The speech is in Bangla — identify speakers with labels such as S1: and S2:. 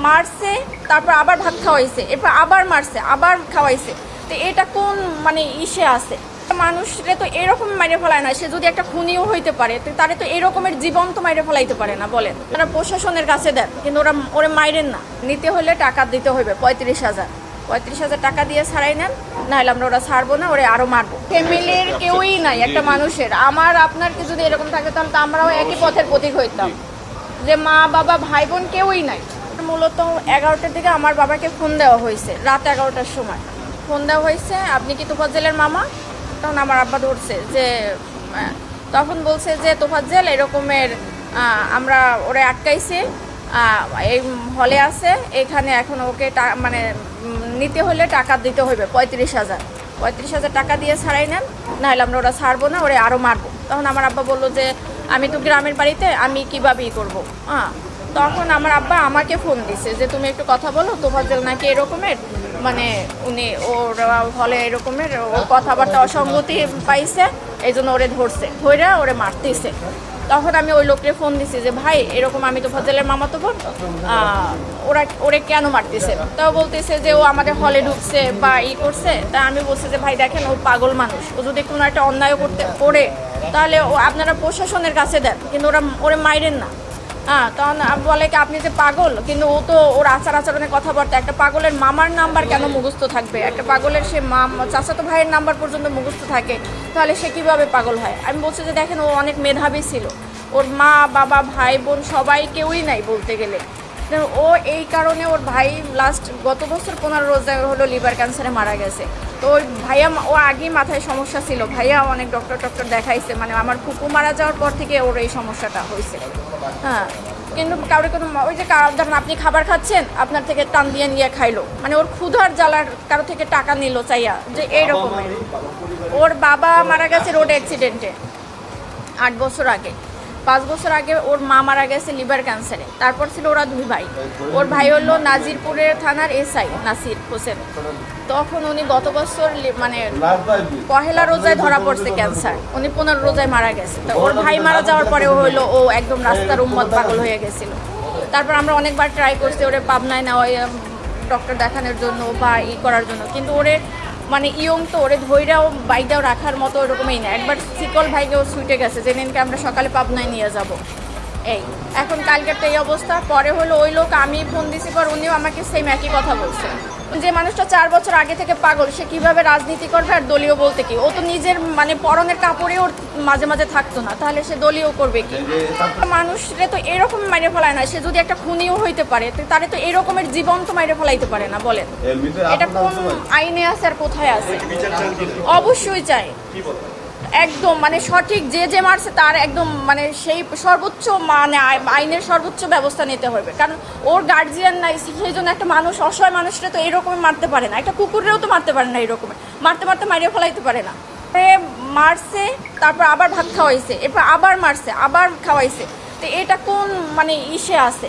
S1: মারছে, তারপর আবার ভাত খাওয়াইছে, এরপর আবার মারছে, আবার খাওয়াইছে। তো এটা কোন মানে ইসে আছে? মানুষরে তো এরকম মাইরে ফেলায় না, সে যদি একটা খুনিও হইতে পারে তারে তো এরকমের জীবন তো মাইরে ফেলাইতে পারে না। বলেন, ওরা প্রশাসনের কাছে দেন, কিন্তু ওরা মাইরেন না। নিতে হলে টাকা দিতে হইবে 35,000 টাকা দিয়ে ছাড়াই নেন, নাহলে আমরা ওরা ছাড়বো না, ওরা আরো মারবো। ফ্যামিলির কেউই নাই একটা মানুষের। আমার আপনার কি যদি এরকম থাকে তাহলে তো আমরাও একই পথের প্রতীক হইতাম, যে মা বাবা ভাই বোন কেউই নাই। মূলত 11টার দিকে আমার বাবাকে ফোন দেওয়া হয়েছে, রাত 11টার সময় ফোন দেওয়া হয়েছে, আপনি কি তোফাজ্জেলের মামা? তখন আমার আব্বা ধরছে যে, তখন বলছে যে তোফাজ্জেল এরকমের আমরা ওরা আটকাইছে, এই হলে আছে, এখানে এখন ওকে মানে নিতে হলে টাকা দিতে হইবে 35,000 টাকা দিয়ে ছাড়াই নেন, নাহলে আমরা ওরা ছাড়বো না, ওরা আরও মারবো। তখন আমার আব্বা বললো যে আমি তো গ্রামের বাড়িতে, আমি কীভাবে করবো। তখন আমার আব্বা আমাকে ফোন দিছে যে তুমি একটু কথা বলো, তোফাজ্জেল নাকি এরকমের মানে উনি ওর হলে এরকমের ওর কথাবার্তা অসঙ্গতি পাইছে, এই জন্য ওরে ধরছে, ধরে ওরে মারতেছে। তখন আমি ওই লোককে ফোন দিছি যে ভাই এরকম আমি তোফাজ্জেলের মামাতো বোন, ওরে কেন মারতেছে? তাও বলতেছে যে ও আমাদের হলে ঢুকছে বা করছে। তা আমি বলছি যে ভাই দেখেন ও পাগল মানুষ, ও যদি কোনো একটা অন্যায় করে তাহলে আপনারা প্রশাসনের কাছে দেন, কিন্তু ওরে মাইরেন না। তখন বলে কি আপনি যে পাগল, কিন্তু ও তো ওর আচরণের কথাবার্তা, একটা পাগলের মামার নাম্বার কেন মুখস্থ থাকবে? একটা পাগলের সে চাচাতো ভাইয়ের নাম্বার পর্যন্ত মুখস্থ থাকে, তাহলে সে কিভাবে পাগল হয়? আমি বলছি যে দেখেন ও অনেক মেধাবী ছিল, ওর মা বাবা ভাই বোন সবাই কেউই নাই বলতে গেলে। ও এই কারণে ওর ভাই গত বছর 15 রোজ হলো লিভার ক্যান্সারে মারা গেছে। তো ওই ভাইয়া ও আগেই মাথায় সমস্যা ছিল, ভাইয়া অনেক ডক্টর দেখাইছে, মানে আমার ফুপু মারা যাওয়ার পর থেকে ওর এই সমস্যাটা হয়েছে। কিন্তু কারোর কোনো ওই যে ধরেন আপনি খাবার খাচ্ছেন, আপনার থেকে টান দিয়ে নিয়ে খাইলো, মানে ওর ক্ষুধার জ্বালার কারো থেকে টাকা নিল চাইয়া, যে এইরকম। ওর বাবা মারা গেছে রোড অ্যাক্সিডেন্টে 8 বছর আগে, 5 বছর আগে ওর মা মারা গেছে লিভার ক্যান্সারে। তারপর ছিল ওরা 2 ভাই, ওর ভাই হলো নাজিরপুরের থানার এসআই নাসির হোসেন। তখন উনি গত বছর মানে পহেলা রোজায় ধরা পড়ছে ক্যান্সার, উনি 15 রোজায় মারা গেছে। তো ওর ভাই মারা যাওয়ার পরে হইলো ও একদম রাস্তার উম্মত পাগল হয়ে গেছিল। তারপর আমরা অনেকবার ট্রাই করছি ওরে পাবনায় নেওয়া ডক্টর দেখানোর জন্য বা করার জন্য, কিন্তু ওরে মানে ইয়ং তো, ওরে ধৈরাও বাইকটাও রাখার মতো ওরকমই না। একবার সিকল ভাইকেও ছুটে গেছে, যেদিনকে আমরা সকালে পাবনায় নিয়ে যাব। এই এখন কালকের তো এই অবস্থা। পরে হলো ওই লোক, আমি ফোন দিছি পর উনিও আমাকে সেম একই কথা বলছে, যে মানুষটা 4 বছর আগে থেকে পাগল, সে কিভাবে রাজনীতি করবে? আর দলীয় বলতে কি, ও তো নিজের মানে পরনের কাপড়েও মাঝে মাঝে থাকতো না, তাহলে সে দলীয় করবে কি? মানুষরে তো এরকম মাইরে ফেলায় না, সে যদি একটা খুনিও হইতে পারে তারে তো এরকমের জীবন তো মাইরে ফেলাইতে পারে না। বলেন, এটা কোন আইনে আছে আর কোথায় আছে? অবশ্যই চাই একদম মানে সঠিক, যে মারছে তার একদম মানে সেই সর্বোচ্চ মানে আইনের সর্বোচ্চ ব্যবস্থা নিতে হবে। কারণ ওর গার্জিয়ান নাই, সেই জন্য একটা মানুষ, অসহায় মানুষরা তো এরকম মারতে পারে না, একটা কুকুরেও তো মারতে পারে না, এরকম মারতে মারিয়ে ফেলাইতে পারে না। মারছে, তারপর আবার ভাত খাওয়াইছে, এরপর আবার মারছে, আবার খাওয়াইছে। তো এটা কোন মানে ইসে আছে?